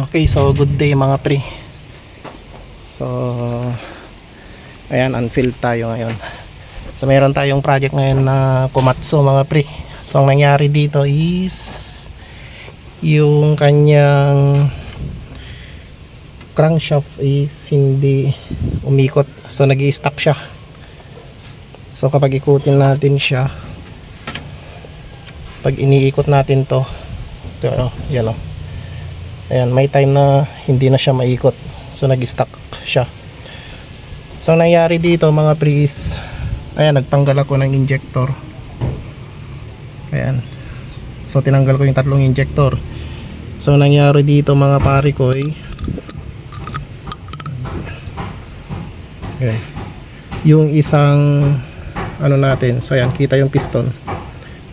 Okay, so good day mga pre. So ayan, unfilled tayo ngayon. So meron tayong project ngayon na Komatsu mga pre. So ang nangyari dito is yung kanyang crankshaft is hindi umikot. So nag-i-stuck siya. So kapag ikutin natin siya, pag iniikot natin to, yan o. Ayan, may time na hindi na siya maikot. So nag-stuck siya. So nangyari dito mga pre is, ayan, nagtanggal ako ng injector. Ayan. So tinanggal ko yung tatlong injector. So nangyari dito mga pare ko ay okay, yung isang ano natin, so ayan, kita yung piston.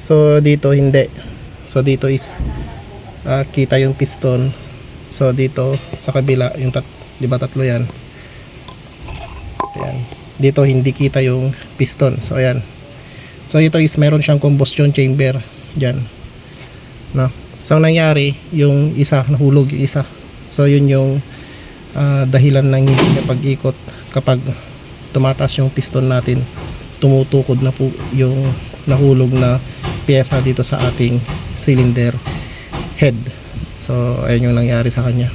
So dito hindi. So dito is kita yung piston. So dito sa kabila yung di ba tatlo yan. Ayan. Dito hindi kita yung piston. So ayan. So ito is meron siyang combustion chamber diyan. No. So ang nangyari, yung isa nahulog yung isa. So yun yung dahilan ng hindi niya pag-ikot. Kapag tumataas yung piston natin, tumutukod na po yung nahulog na pyesa dito sa ating cylinder head. So ayun yung nangyari sa kanya.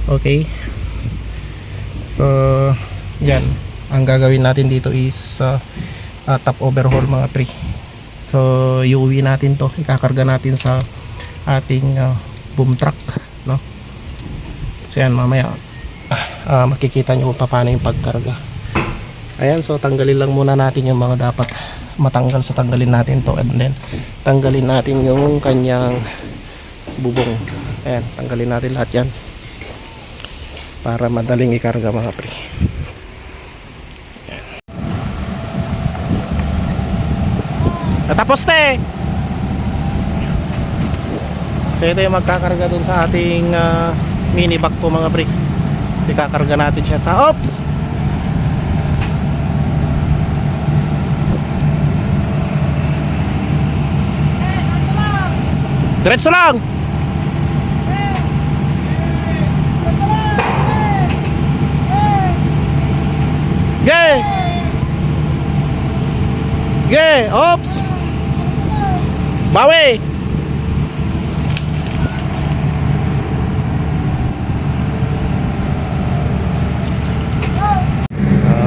Okay. So yan, ang gagawin natin dito is top overhaul mga pre. So iuwi natin to, ikakarga natin sa ating boom truck, no? So yan, mamaya makikita nyo kung paano yung pagkarga. Ayan, so tanggalin lang muna natin yung mga dapat matanggal. So tanggalin natin to, and then tanggalin natin yung kanyang bubong. Ayan, tanggalin natin lahat yan para madaling ikarga mga pre. Ayan. Natapos na eh. So ito yung magkakarga dun sa ating mini bag po mga pre. So kakarga natin siya sa ops. Diretso lang. Ge! Ge! Ops! Bawi!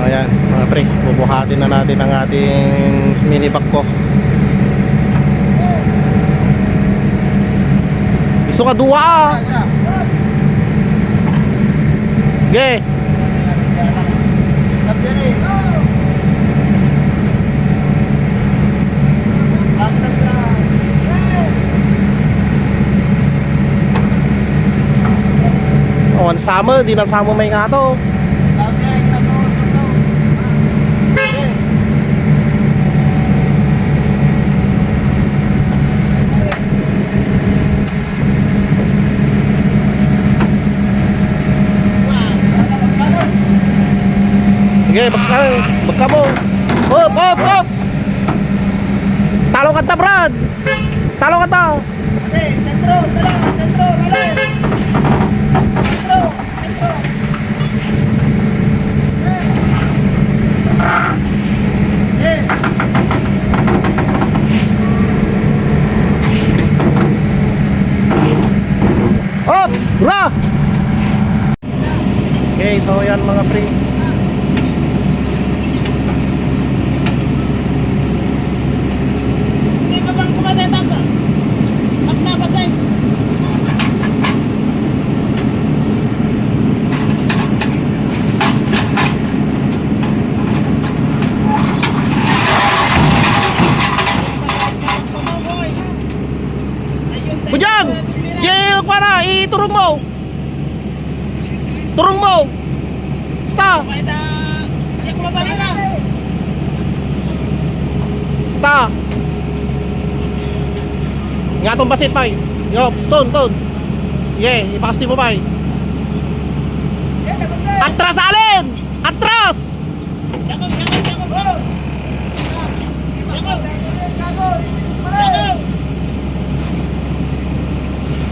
Ayan mga pre, bubuhatin na natin ang ating mini bag ko. Iso ka duwa. Ge. Oh, ang sama, di na sama may nga to. Sige, baka mo. Ops, ops. Talo ka ta, Brad. Talo ka ta. Sentro, sentro, sentro. Ops, rock. Okay, so yan mga pre. Bujang! Jay, para iturong mo. Turong mo. Sta. Sta. Nga tong basit pay. Yo, stone. Yeah, ipakasti mo pay. Atras alin! Atras! Syakong.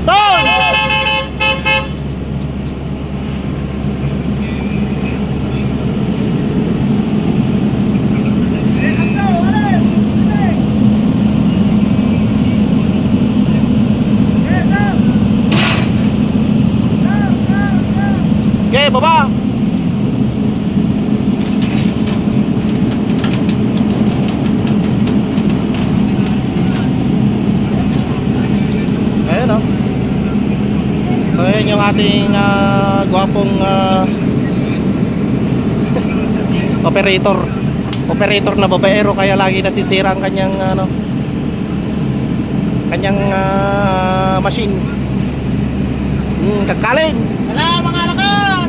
Tol! So ayan yung ating gwapong operator na babaero, kaya lagi nasisira ang kanyang machine. Kagkalin. Wala mga lakad!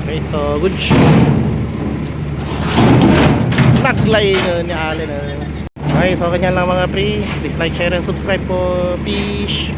Okay, so good. Naglay ni Allen. Okay, so ganyan lang mga pre. Please like, share, and subscribe po. Peace.